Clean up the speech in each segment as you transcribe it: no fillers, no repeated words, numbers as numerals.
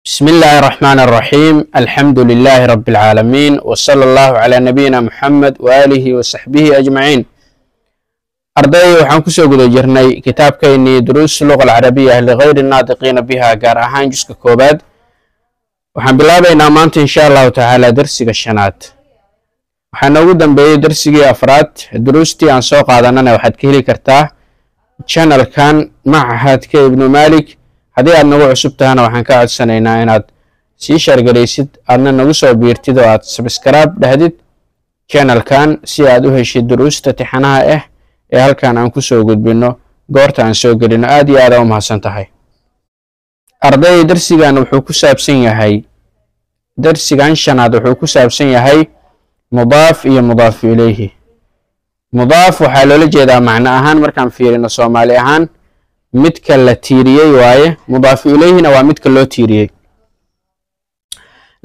بسم الله الرحمن الرحيم الحمد لله رب العالمين وصلى الله على نبينا محمد وآله وصحبه أجمعين أرضي وحن كسو قدو جرني كتاب كيني دروس اللغة العربية لغير الناطقين بها قار أهان جسك كوباد وحن بالله بينا مانت إن شاء الله تعالى درسي الشنات وحن نقودن بي درسي أفراد دروستي عن سوق عدنانا وحد كهلي كرتاه channel كان معهد كي ابن مالك haddii aad nagu cusub tahana waxaan ka codsanaynaa inaad sii shargaraysid aadna nagu soo biirtid oo aad subscribe dhahdid channelkan si aad u heshid duruusta tixanaha ah ee halkan aan ku soo gudbino goorta aan soo gelino aad iyo aad u mahadsan tahay arday darsigan wuxuu ku saabsan yahay darsigan shanaad wuxuu ku saabsan yahay mudaaf iyo mudaaf ilayhi mudaaf waxaa loola jeedaa macno ahaan markaan fiirino Soomaali ahaan midka la tiiriyay waaye mudaaf ilayhina waa midka loo tiiriyay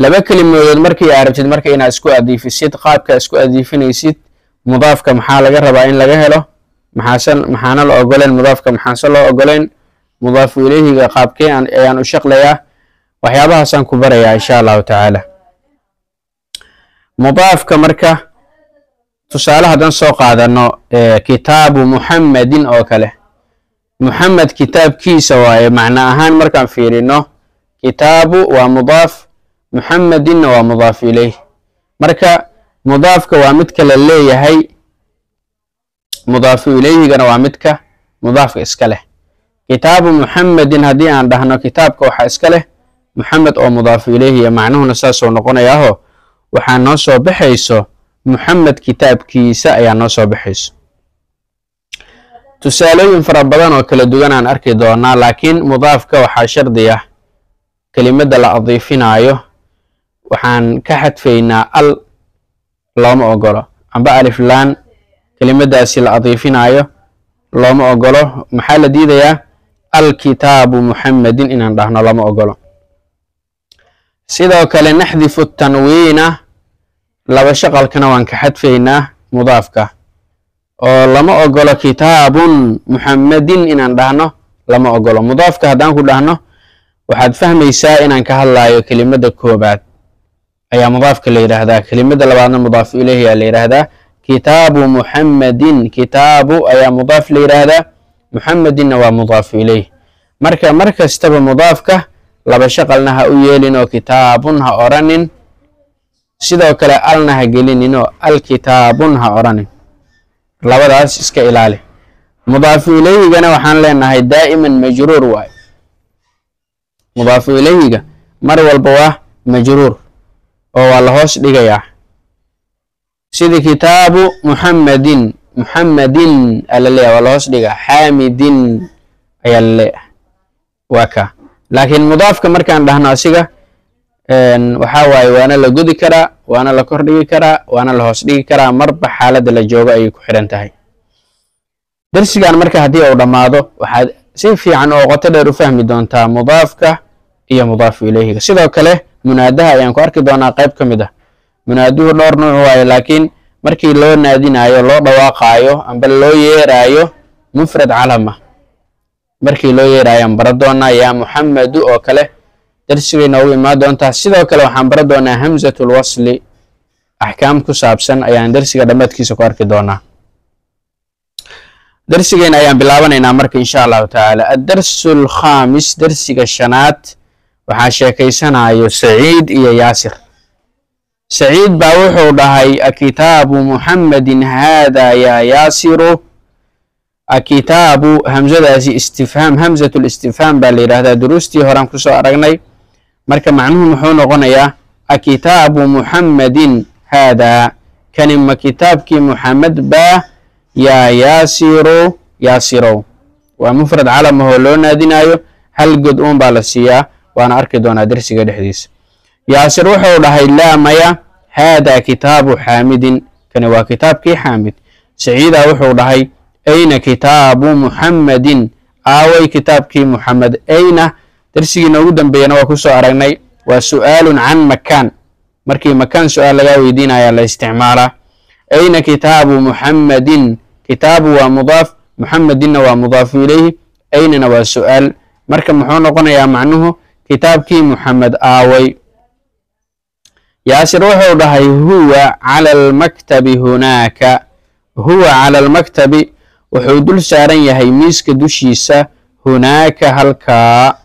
laba kalimadood markii aad rabtid marka inaad isku adiifisid qaabka isku adiifinaysid mudaafka maxaa laga rabaa in laga helo maxaana la ogoleen mudaafka maxaa loo ogoleen mudaaf ilayhiga qaabkee ayaan u shaqlayaa waxyaabahaas aan ku barayaa insha Allah taala mudaafka marka tusaale hadan soo qaadano kitaabu muhammadin oo kale محمد كتاب كيسا واي معنى أهان مركان فيرينو كتاب ومضاف محمد ومضاف إليه مركا مضافك ومتك للي هي مضاف إليه كان ومتك مضاف إسكاله كتاب محمد هدي عن دهنا كتابك وحا إسكاله محمد أو مضاف إليه معناه نساس ونقونا ياهو وحا نصو بحيسو محمد كتاب كيسا يا نصو بحيسو tusaalooyin fara badan oo kala duwan aan arki doonaa laakiin mudaafka waxa shardi ah kelimada la adiifinayo waxaan ka xadfaynaa al looma ogolo amba alif laan kelimadaasi la adiifinayo looma ogolo maxaa la diidayaa al kitaabu muhammadin inaan dhahno looma ogolo sidoo kale naxdifu tanwiina laba shaqalkana waan ka xadfaynaa mudaafka oo lama ogolo kitaabun muhammadin inaan dhahno lama ogolo mudaafka hadaan ku dhahno waxaad fahmaysaa inaan ka hadlayo kelimada koobaad ayaa mudaafka la yiraahdaa kelimada labaadna mudaaf ilayhi la yiraahdaa kitaabu muhammadin kitaabu ayaa mudaaf la yiraahdaa muhammadin waa mudaaf ilayhi markastaba mudaafka laba shaqalna ha u yeelin oo kitaabun ha oranin sidoo kale alna ha gelinin oo al kitaabun ha oranin labadaas iska ilaali mudaaf ilayhigana waxaan leenahay daa'iman majruur waay mudaaf ilayhiga mar walba waa majruur oo waa la hoos dhigayaa sida kitaabu muhammadin alaleeyahay waa la hoos dhigaa xaamidin ayaa laleeyahay waa ka laakiin mudaafka markaan dhahno asiga waxa waaye waana la gudi karaa waana la kor dhigi karaa waana la hoos dhigi karaa marba xaaladda la joogo ay ku xiran tahay darsigan marka hadii uu dhamaado waxaad si fiican oo qoto dheer u fahmi doontaa mudaafka iyo mudaaf ilayhiga sidoo kale munaadaha ayaan ku arki doonaa qayb kamid ah munaaduhu dhowr nooc waaye laakiin markii loo naadinayo loo dhawaaqayo amba loo yeerayo mufrad calama markii loo yeerayo baradona ya muhammadu oo kale درسينا وما دونتا sidoo kale waxaan baran doonaa hamzatul wasli ahkaam ku saabsan ayaan darsiga dhamadkiisa ku arki doonaa darsigeena ayaan bilaabanaynaa marka insha Allah taala ad-darsul khamis darsiga shanaad waxa sheekaysanayo Saciid iyo Yaasir Saciid baa wuxuu dhahay kitaabu muhammadin hada ya Yaasiru akitaabu hamzadaasi istifhaam hamzatul istifhaam baa la yiraahdaa duruustii horaan ku soo aragnay marka macnuhu muxuu noqonayaa akitaabu muhammadin hada kanima kitaabki muhammad ba ya yaasiru waa mufrad calam oo loo naadinayo hal god uun baa la siiyaa waana arki doonaa darsiga dhexdiisa yaasir wuxuu dhahay laa maya hada kitaabu xaamidin kani waa kitaabkii xaamid saciida wuxuu dhahay ayna kitaabu muhammadin aaway kitaabkii muhammad ayna darsigiina ugu dambeeyana waa ku soo aragnay waa su'aalun can makaan markii makaan su'aal laga weydiinayo la isticmaalaa ayna kitaabu muhammadin kitaabu waa mudaaf muhammadinna waa mudaaf ilayhi aynana waa su'aal marka muxuu noqonayaa macnuhu kitaabkii Muxamed aaway yaasir wuxuu dhahay huwa cala almaktabi hunaaka huwa cala almaktabi wuxuu dul saaran yahay miiska dushiisa hunaaka halkaa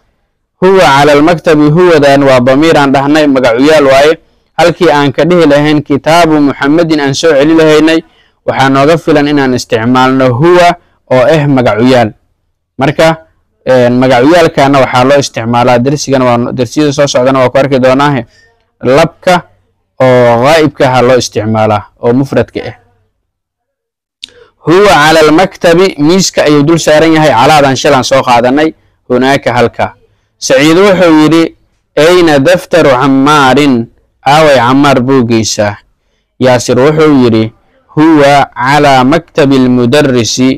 huwa cala almaktabi huwadan waa damiir aan dhahnay magacuyaal waaye halkii aan ka dhihi lahayn kitaabu Muxamedin aan soo celi lahaynay waxaa nooga filan inaan isticmaalno huwa oo magacuyaal marka magacuyaalkana waxaa loo isticmaalaa darsigana waa darsiyada soo socdana waa ku arki doonaa labka oo ghaibka ha loo isticmaalaa oo mufradka huwa cala almaktabi miiska ayuu dul saaran yahay calaadan shalan soo qaadanay hunaaka halka saciid wuxuu yidhi ayna daftaru cammaarin aaway cammaar buuggiisa yaasir wuxuu yidhi huwa calaa maktabi almudarrisi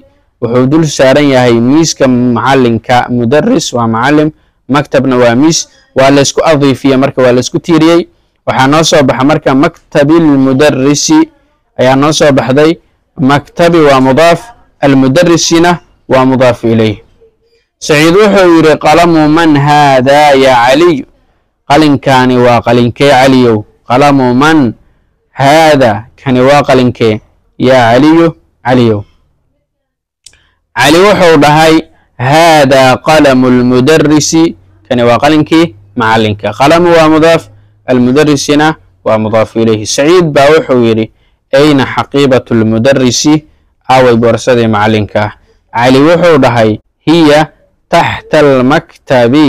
wuxuu dul saaran yahay miiska macallinka mudarris waa macallim maktabna waa miis waa laysku adiifiye marka waa laysku tiiriyey waxaa noo soo baxa marka maktabi almudarrisi ayaa noo soo baxday maktabi waa mudaaf almudarrisina waa mudaaf ilayh saciid wuxuu yidhi qalamu man haadaa yaa caliy qalinkani waa qalinkee caliyow qalamu man haada kani waa qalinkee yaa caliyow cali wuxuu dhahay haadaa qalamu almudarrisi kani waa qalinkii macallinka qalamu waa mudaaf almudarrisina waa mudaaf ilayhi saciid baa wuxuu yidhi ayna xaqiibatu almudarrisi aaway boorsadii macallinka cali wuxuu dhahay hiya taxta almaktabi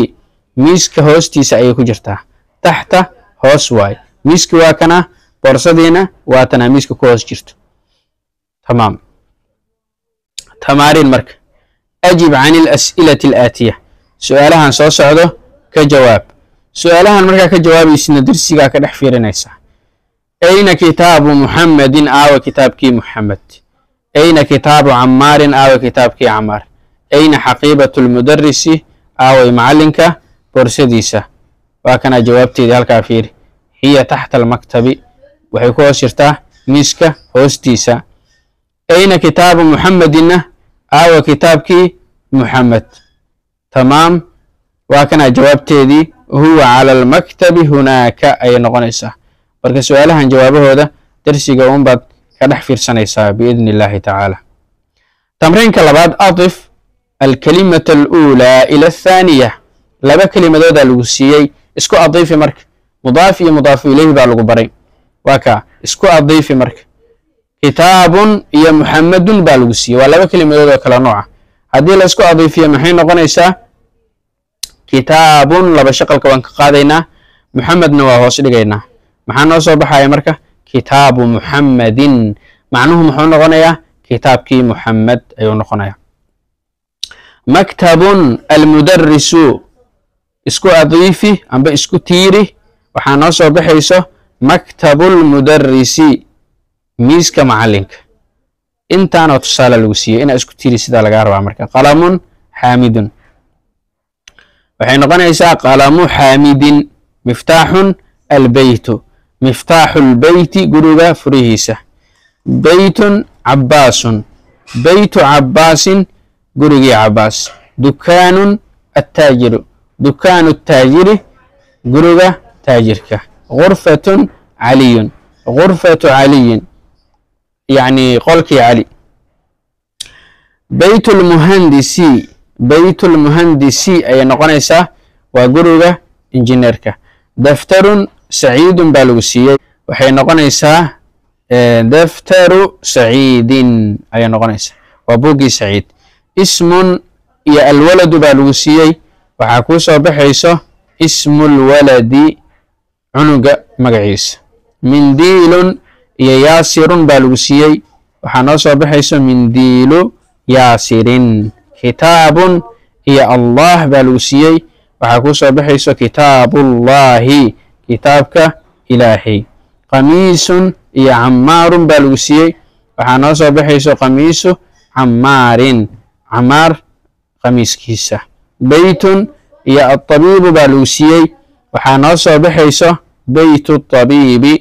miiska hoostiisa ayay ku jirtaa taxta hoos waaye miiski waa kana boorsadiina waa tana miiska ku hoos jirto tamaam tamaariin marka ajib can alas'ilati alaatiya su'aalahan soo socdo ka jawaab su'aalahan markaa ka jawaabaysina darsigaa ka dhex fiirinaysaa ayna kitaabu Muxamedin aawa kitaabkii Muxamed ayna kitaabu cammaarin aawa kitaabkii cammaar ayna xaqiibatu almudarrisi aaway macallinka boorsadiisa waa kana jawaabteedii halkaa fiiri hiya taxta almaktabi waxay ku hoos jirtaa miiska hoostiisa ayna kitaabu Muxamedinna aawa kitaabkii Muxamed tamaam waa kana jawaabteedii huwa cala almaktabi hunaaka ayay noqonaysaa marka su'aalahan jawaabahooda darsiga baad ka dhex fiirsanaysaa biidni illaahi tacaala tamriinka labaad atif alkalimata aluulaa ila athaaniya laba kelimadoodaa lagu siiyey isku adiifi marka mudaaf iyo mudaafu ilayhi baa lagu baray waa kaa isku adiifi marka kitaabun iyo muxamedun baa lagu siiyey waa laba kelimadood oo kala nooca haddii la isku adiifiyo maxay noqonaysaa kitaabun laba shaqalka waan ka qaadaynaa muxamedna waa hoos dhigaynaa maxaa noo soo baxaya marka kitaabu Muxamedin macnuhu muxuu noqonayaa kitaabkii Muxamed ayuu noqonayaa maktabun almudarrisu isku adiifi amba isku tiiri waxaa noo soo baxayso maktabulmudarrisi miiska macallinka intaanoo tusaale lagu siiyey inaa isku tiiri sidaa lagaa rabaa marka qalamun xaamidun waxay noqonaysaa qalamu xaamidin miftaaxun albeytu miftaaxu lbeyti guriga furihiisa beytun cabbaasun beytu cabbaasin gurigii cabbaas dukaanun attaajiru dukaanu taajiri guriga taajirka غرفتun caliyun غurfatu caliyin yacni qolkii cali beytulmuhandisi ayay noqonaysaa waa guriga injineerka daftarun saciidun baa lagu siiyey waxay noqonaysaa daftaru saciidin ayay noqonaysaa waa buuggii saciid ismun iyo alwaladu baa lagu siiyey waxaa kuu soo baxayso ismulwaladi cunuga magaciisa mindiilun iyo yaasirun baa lagu siiyey waxaa noo soo baxayso mindiilu yaasirin kitaabun iyo allah baa lagu siiyey waxaa kuu soo baxayso kitaabullaahi kitaabka ilaahay qamiisun iyo cammaarun baa lagu siiyey waxaa noo soo baxayso qamiisu cammaarin cammaar qamiiskiisa beytun iyo attabiibu baa lagu siiyey waxaa noo soo baxayso beytu tabiibi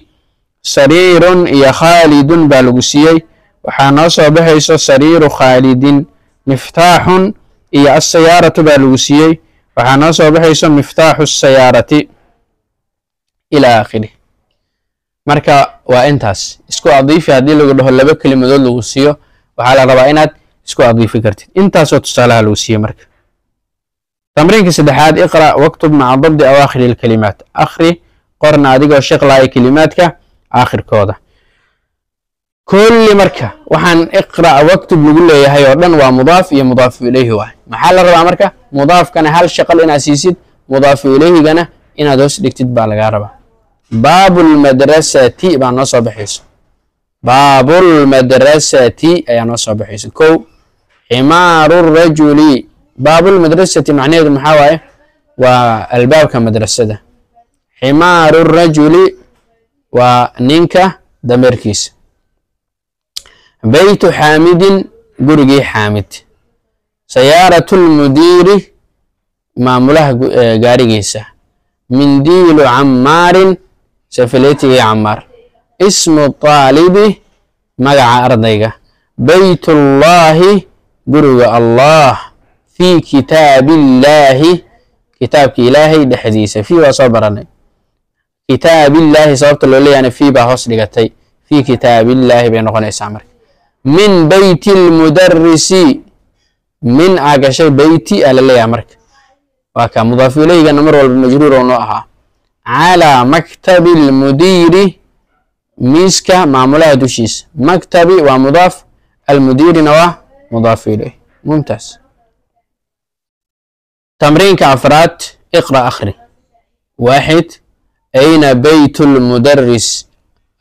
sariirun iyo khaalidun baa lagu siiyey waxaa noo soo baxayso sariiru khaalidin miftaaxun iyo asayaaratu baa lagu siiyey وحنا صوبحيس مفتاح السيارة إلى آخره marka waa intaas isku adiifi hadii lagu dhaho laba kalimadood lagu siiyo waxa la rabaa inaad isku adiifi kartid intaas oo tusaalaha lagu siiyo marka tamriinka saddexaad iqra waktub ma'a dabd awaakhir al-kalimaat akhri qorna adigoo shaqlaaya kalimaadka aakhirkooda kulli marka waxaan iqra waktub lagu leeyahay oo dhan waa mudaaf iyo mudaaf ilayhi waa maxaa la rabaa marka mudaafkana hal shaqal inaad siisid mudaaf ilayhigana inaad hoos dhigtid baa laga rabaa باب المدرسة بان نصب حيث باب المدرسة أي نصب حيث كو حمار الرجل باب المدرسة معناه المحاوية والباب كمدرسة ده حمار الرجل ونينكا دمركيس بيت حامد قرقي حامد سيارة المدير معمولها قارقيسة منديل عمار سفليتي عمار اسم الطالب مقع أرضيك بيت الله قرق الله في كتاب الله كتابك إلهي دحديثة في وصبرني كتاب الله صبت اللي يعني في بحص لقتي في كتاب الله بين غني سامر من بيت المدرس من أقشي بيتي على اللي أمرك وكا مضاف إليه نمر والمجرور ونوعها على مكتب المدير ميسكا معمولها دوشيس مكتبي ومضاف المدير نواه مضاف إليه ممتاز تمرين كأفراد اقرأ أخري واحد أين بيت المدرس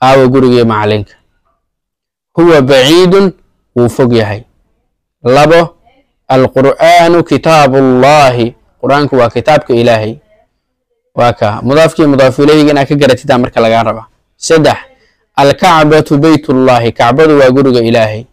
أو قرقي معلنك هو بعيد وفقيهي لبو القرآن كتاب الله قرآنك وكتابك إلهي واكا مضافك مضاف إليه جنا كجرت تامر كلا ربع سدح الكعبة بيت الله كعبة وجرج إلهي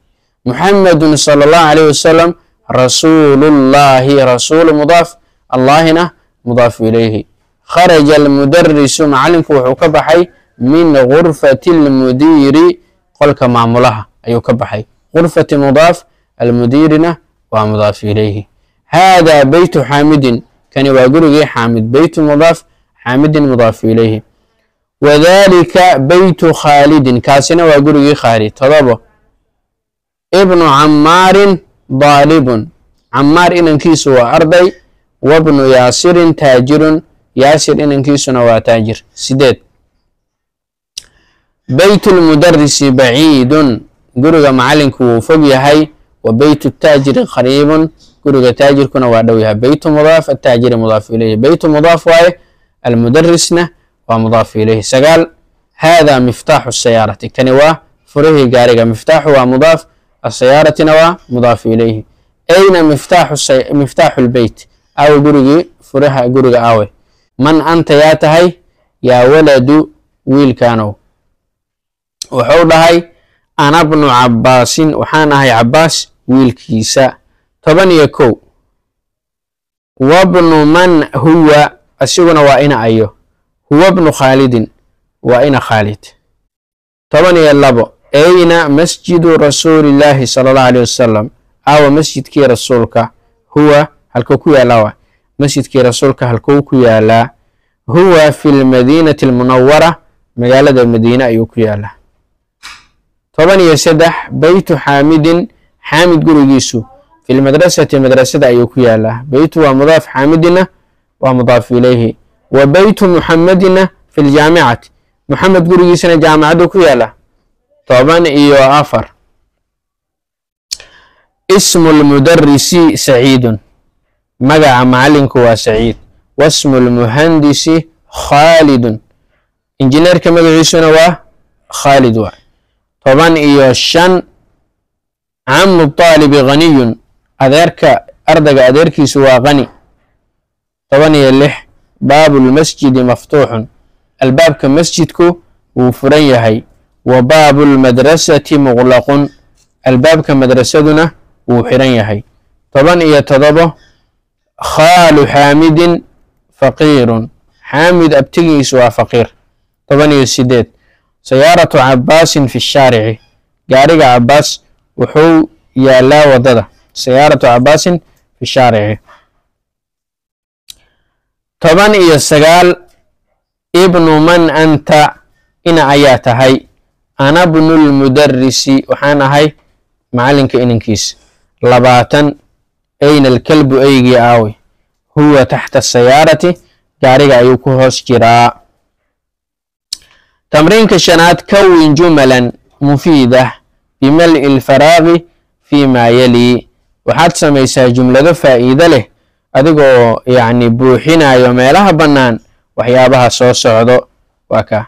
محمد صلى الله عليه وسلم رسول الله رسول مضاف الله هنا مضاف إليه خرج المدرس معلم وحكبحي من غرفة المدير قلك معمولها أي كبحي غرفة مضاف المديرنا ومضاف إليه هذا بيت حامد كان يقول حامد بيت مضاف حامد مضاف إليه وذلك بيت خالد كاسنا ويقول خالد طلبه ابن عمار ضالب عمار إن كيس وأرضي وابن ياسر تاجر ياسر إن كيس وتاجر سداد بيت المدرس بعيد قرق معلنك وفوق هاي وبيت التاجر قريب قرق تاجر كنا وادويها بيت مضاف التاجر مضاف إليه بيت مضاف واي المدرسنا ومضاف إليه سقال هذا مفتاح السيارة كنوا فره قارقة مفتاح ومضاف السيارة نوا مضاف إليه أين مفتاح البيت أو قرق فرها قرق آوي من أنت يا تهي يا ولد ويل كانوا وحولهاي أنا ابن عباس وحانهاي عباس ويل كيسا طبعا يكو وابن من هو أسيقنا وإن أيو هو ابن خالد وإن خالد طبعا يلابو أين مسجد رسول الله صلى الله عليه وسلم أو مسجد كي رسولك هو هالكوكو يلاوة مسجد كي رسولك هالكوكو يلا هو في المدينة المنورة مقالة المدينة أيوكو يلا طبعا يسدح بيت حامد حامد قرقيسو في المدرسة أيوكو يلا بيت ومضاف حامدنا ومضاف إليه وبيت محمدنا في الجامعة محمد قرقيسنا جامعة دوكو يلا طبعا إيو آفر اسم المدرس سعيد مقع معلنك وسعيد واسم المهندس خالد انجينير كما يعيشنا خالد طبعا إيو الشن عم الطالب غني أذيرك أردق أذيرك سوى غني طبعا يلح باب المسجد مفتوح الباب كمسجدكو وفريهي وباب المدرسة مغلق الباب كمدرستنا وحريهي طبعا يتضبه خال حامد فقير حامد أبتغي سوى فقير طبعا يسدد سيارة عباس في الشارع قارق عباس وحو يا لا وضده سيارة عباس في الشارع toban iyo sagaal ibnu man anta ina ayaa tahay ana bnulmudarisi waxaan ahay macalinka inankiisa labaatan ayna alkalbu eygii aaway huwa taxta asayaarati gaariga ayuu ku hoos jiraa tamriinka shanaad kawin jumalan mufiidah bimal'i lfaraaqi fi ma yali waxaad samaysaa jumlado faa'iido leh adigoo yacni buuxinayo meelaha bannaan waxyaabaha soo socdo waa kaa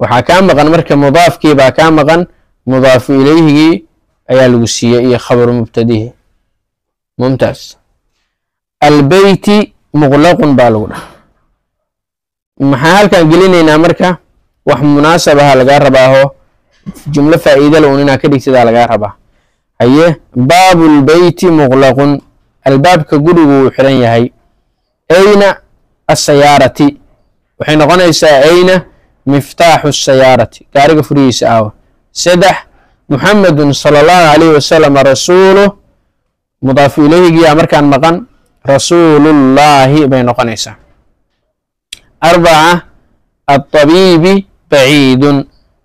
waxaa kaa maqan marka mudaafkii baa kaa maqan mudaafu ilayhigii ayaa lagu siiyey iyo khabaru mubtadihi mumtaas albeyti muqlaqun baa lagu dhaha maxaa halkaan gelinaynaa marka wax munaasabaha lagaa rabaaho jumlo faa'iido le un inaa ka dhigtidaa lagaa rabaa haye baabu lbeyti muqlaqun albaabka gurigu wuu xiran yahay ayna asayaarati waxay noqonaysaa ayna miftaaxu asayaarati gaariga furihiisa aawa saddex muxamedun sala allahu calayhi wasalam rasuuluh mudaafu ilayhigiyaa markaan maqan rasuulullaahi bay noqonaysaa arbaca alطabiibi baciidun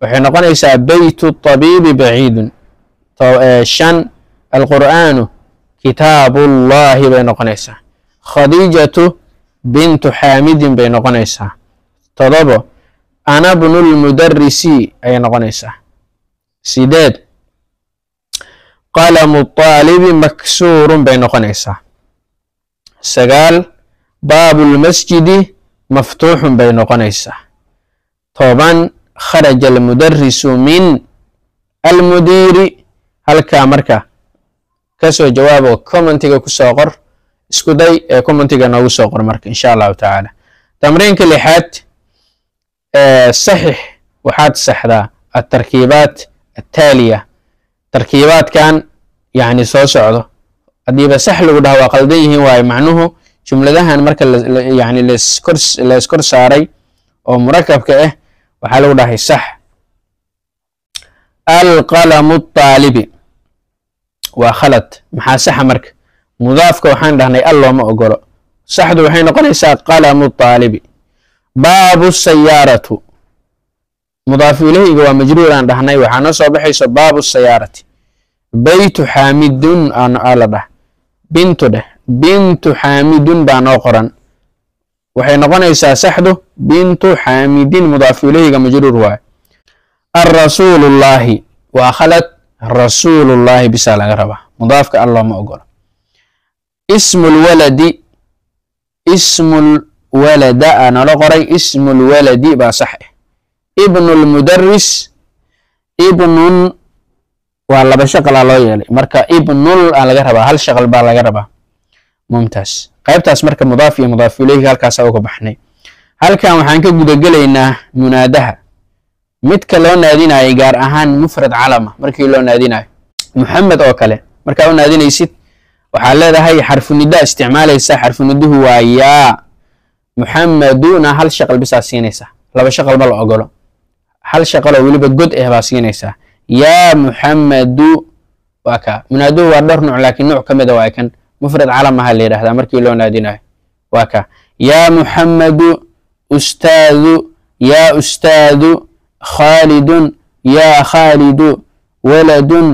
waxay noqonaysaa beytu الطabiibi baciidun shan alqur'aanu kitaabullaahi bay noqonaysaa khadiijatu bintu xaamidin bay noqonaysaa todobo ana bnulmudarisi ayay noqonaysaa sideed qalamu الطaalibi maksuurun bay noqonaysaa sagaal baabu lmasjidi maftuuxun bay noqonaysaa toban kharaja almudarisu min almudiiri halkaa marka kasoo jawaabo commentiga kusoo qor isku day ee commentiga noogu soo qor marka insha allahu tacaala tamriinka lixaad saxix waxaad saxdaa atarkiibaat attaaliya tarkiibaadkan yani soo socdo haddiiba sax lagu dhaha waa qaldan yihiin waayo macnuhu jumladahan marka yani layskor saaray oo murakabka ah waxaa lagu dhahay sax alqalamu الطaalibi waa khalad maxaa saxa marka mudaafka waxaan dhahnay al looma ogolo saxdu waxay noqonaysaa qalamu الطaalibi baabu sayaaratu mudaafu ilayhiga waa majruur aan dhahnay waxaa noo soo baxayso baabu sayaarati beytu xaamidun aa la dhah bintu dheh bintu xaamidun baa noo qoran waxay noqonaysaa saxdu bintu xaamidin mudaafu ilayhiga majruur waaye arasuulullaahi waa khalad rasuulullaahi bisaa laga rabaa mudaafka al looma ogolo ismulwaladi ismulwalada aa nala qoray ismulwaladi baa sax ah ibnulmudaris ibnun waa laba shaqalaa loo yeelay marka ibnul aa laga rabaa hal shaqal baa laga rabaa mumtaas qaybtaas marka mudaaf iyo mudaaf ilayhi halkaasa uga baxnay halkan waxaan ka gudagelaynaa munaadaha midka loo naadinayo gaar ahaan mufrad calama markii loo naadinayo muxamed oo kale markaa u naadinaysid waxaad leedahay xarfunida isticmaalaysa xarfuniduhu waa yaa muxameduna hal shaqal bisaa siinaysaa laba shaqal ma la ogolo hal shaqaloo weliba god ah baa siinaysaa yaa muxamedu waa kaa munaaduhu waa dhowr nuuc laakiin nuuc ka mida waa kan mufrad calam aha la yidhahdaa markii loo naadinayo waa kaa yaa muxamedu ustaadu yaa ustaadu khaalidun yaa khaalidu waladun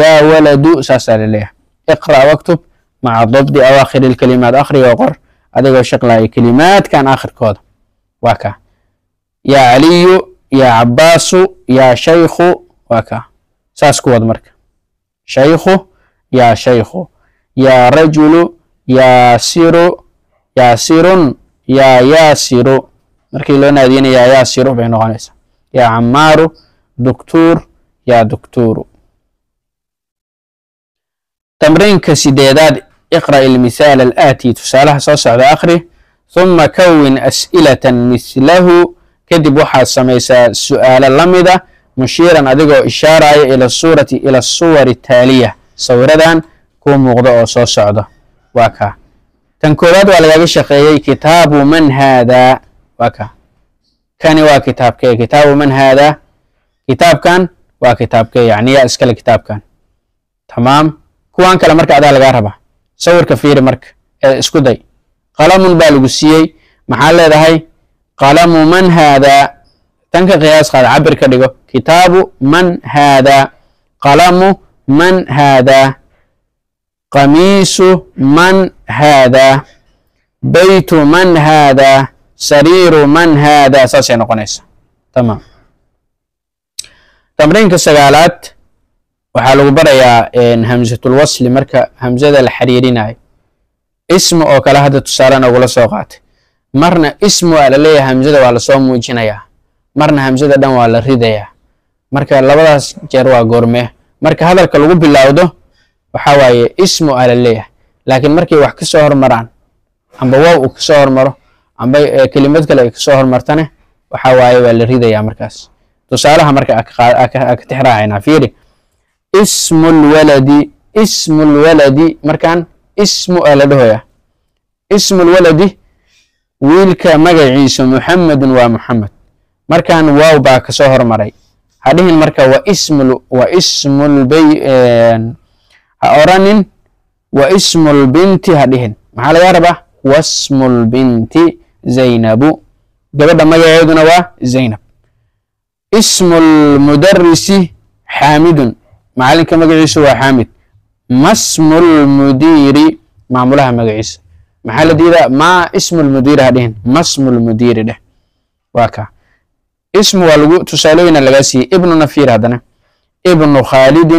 yaa waladu saasaa laleeyahay iqra' waktub maca dabdi awaakhir ilkalimaat akhriga qor adigoo shaqlaaya kelimaadkan aakhirkooda waa kaa yaa caliyu yaa cabbaasu yaa shaykhu waa kaa saas ku wad marka shaykhu yaa shaykhu yaa rajulu yaasiru yaasirun yaa yaasiru markii loo naadiyana yaa yaasiru bay noqonaysaa yaa camaaru duktuur yaa duktuuru tamriinka sideedaad iqra' ilmithaal alaati tusaalaha soo socda akhri ثuma kawin as'ilatan mislahu kadib waxaad samaysaa su'aalo la mida mushiiran adigoo ishaaraya ila suwari taaliya sawiradan kuu muuqda oo soo socda waa kaa tan koowaad waa lagaaga shaqeeyey kitaabu man haadaa waa kaa kani waa kitaabkee kitaabu man haadaa kitaabkan waa kitaabkee yani yaa iskale kitaabkan tamaam kuwan kale marka adaa lagaa rabaa sawirka fiiri marka isku day qalamun baa lagu siiyey محل هاي قلم من هذا تنك قياس قال عبر كدغو كتاب من هذا قلم من هذا قميص من هذا بيت من هذا سرير من هذا ساسي نقنيس تمام تمرين كسغالات waxaa lagu barayaa hamzatul wasl marka hamzada la xiriirinayo ismu oo kala hada tusaalana uga soo qaatay marna ismu ala leeyahay hamzada waa la soo muujinayaa marna hamzada dhan waa la ridayaa marka labadaas jeer waa goorme marka hadalka lagu bilowdo waxa waaye ismu ala leeyahay laakiin markay wax ka soo hormaraan amba waaw uu ka soo hormaro amba kelimad kale ay ka soo hormartane waxa waaye waa la ridayaa markaas tusaalaha marka ka tixraacayna fiiri اسم الولد مركان اسم ألدهويا اسم الولد ويلك مجعيس محمد ومحمد مركان واو باك سهر مري هذه المركة واسم البي أورانين واسم البنت هذه محل ياربا واسم البنت زينب جبدا مجعيدنا وزينب اسم المدرس حامد معلنك مجلس هو حامد ما اسم المدير معمولها مجلس محل دي ما اسم المدير هذين ما اسم المدير ده واكا اسم والو تسالين لغاسي ابن نفير هذا ابن خالد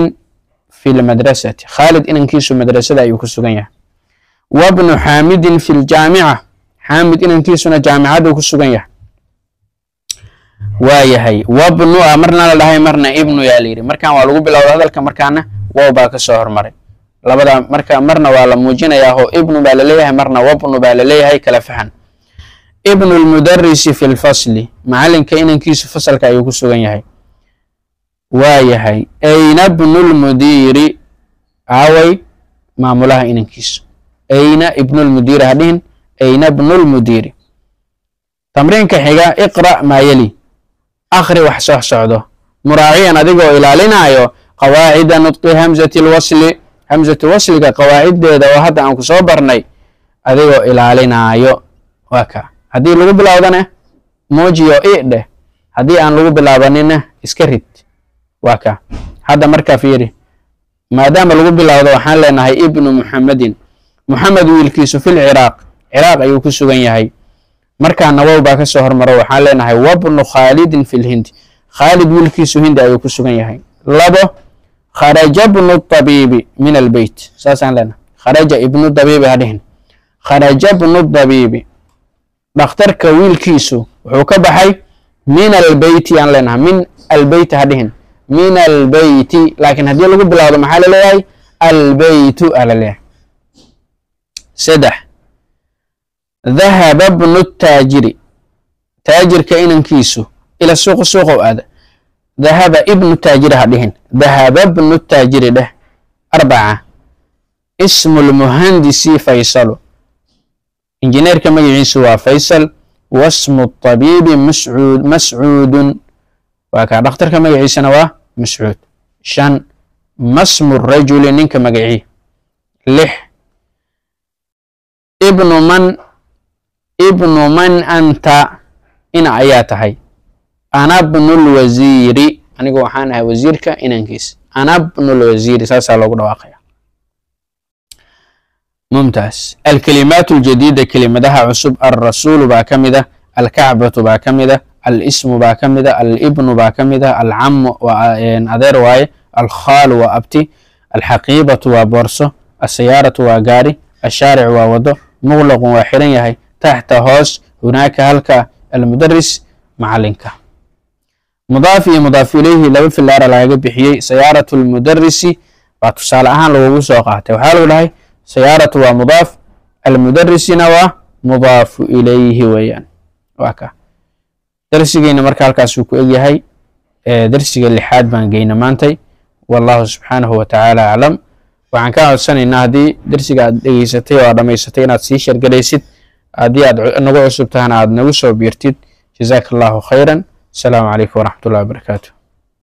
في المدرسة خالد إن كيسو مدرسة أيوك السجنية وابن حامد في الجامعة حامد إن كيسو جامعة أيوك السجنية waayahay wabnu marna la dhahay marna ibnu yaa leeyahay markaan waa lagu bilowday hadalka markaana waaw baa ka soo hormaray labada marna waa la muujinayaa oo ibnu baa la leeyahay marna wabnu baa la leeyahay kala fahan ibnu almudarris fi alfasl macalinka inankiisu fasalka ayuu ku sugan yahay waayahay ayna ibnu almudiri away maamulaha inankiisu ayna ibnu almudiri hadin ayna ibnu almudiri tamreenka xiga iqra ma yali آخر وحصح صعده مراعيا أديكو إلى لنايو قواعد نطق همزة الوصل همزة الوصل كقواعد ده وهذا عنك صبرني أديكو إلى لنايو وكا هدي لغو بلاودنا موجيو إيه ده هدي أن لغو بلاودنا إسكرت وكا هذا مركا فيري ما دام لغو بلاودو وحان لنا هي ابن محمد ويلكيسو في العراق أيوكو سوغن يهي markaan nawaw baa ka soo hormaro waxaan leenahay wabnu Khalid fil Hind Khalid wilkiisu Hind ayuu ku sugan yahay labo kharaja ibnu tabib min albayt saasan lana kharaja ibnu tabib hadin kharaja ibnu tabib dhakhtarka wilkiisu wuxuu ka baxay min albayt aan leenahay min albayt hadin min albayt laakiin hadii lagu bilaawdo maxaa la leeyahay albayt ala leeyahay saddex ذهب ابن التاجر تاجر كائن كيسو إلى السوق وآذى ذهب ابن التاجر هذين ذهب ابن التاجر ده أربعة اسم المهندس فيصل إنجنير كما يعيسوا فيصل واسم الطبيب مسعود وكان دكتور كما يعيسنا مسعود شان ما اسم الرجل نك مجيء لح ابن من أنت إن عياتهاي أنا ابن الوزير أنا جو حانها وزيرك إن انكيس أنا ابن الوزير ساسا لوجد واقع ممتاز الكلمات الجديدة كلمتها عصب الرسول باكمدة الكعبة باكمدة الاسم باكمدة الابن باكمدة العم وإن أذر واي الخال وأبتي الحقيبة وبرصة السيارة وجاري الشارع ووضع مغلق وحرين يهي تحت هوس هناك هلك المدرس معلنك مضاف إليه لو في اللارة لا يجب بحيي سيارة المدرس وتصال أهان لو وسوقاته وحاله لهي سيارة ومضاف المدرس نوى مضاف إليه ويان وكا درسي جينا مركا الكاسوكو إيهي درسي اللي حاد بان جينا مانتي والله سبحانه وتعالى أعلم وعن كان السنة إن هذه درسي قاعد دقيستي ورميستي إنها تسيشر قليست هذه نقول سبتها أنا نوسو بيرتد جزاك الله خيرا السلام عليكم ورحمة الله وبركاته